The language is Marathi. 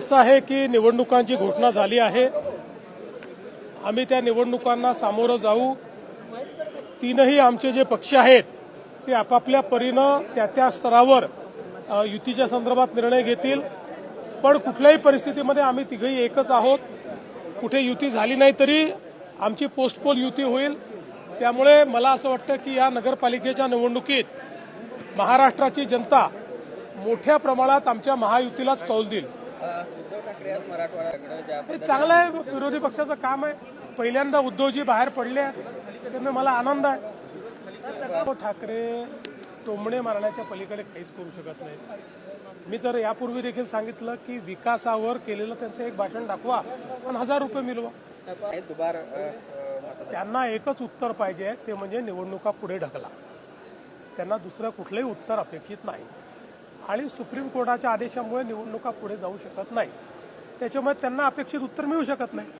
असं आहे की निवडणुकांची घोषणा झाली आहे। आम्ही त्या निवडणुकांना सामोरं जाऊ। तीनही आमचे जे पक्ष आहेत ते आपापल्या परीनं त्या स्तरावर युतीच्या संदर्भात निर्णय घेतील। पण कुठल्याही परिस्थितीमध्ये आम्ही तिघही एकच आहोत। कुठे युती झाली नाही तरी आमची पोस्टपोल युती होईल। त्यामुळे मला असं वाटतं की या नगरपालिकेच्या निवडणुकीत महाराष्ट्राची जनता मोठ्या प्रमाणात आमच्या महायुतीलाच कौल देईल। हे चांगलं आहे, विरोधी पक्षाचं काम आहे। पहिल्यांदा उद्धवजी बाहेर पडले आहेत, त्यामुळे मला आनंद आहे। ठाकरे टोमणे मारण्याच्या पलीकडे काहीच करू शकत नाही। मी तर यापूर्वी देखील सांगितलं की विकासावर केलेलं त्यांचं एक भाषण दाखवा आणि 1000 रुपये मिळवा। त्यांना एकच उत्तर पाहिजे, ते म्हणजे निवडणुका पुढे ढकला। त्यांना दुसरं कुठलंही उत्तर अपेक्षित नाही आणि सुप्रीम कोर्टाच्या आदेशामुळे निवडणुका पुढे जाऊ शकत नाही। त्याच्यामुळे त्यांना अपेक्षित उत्तर मिळू शकत नाही।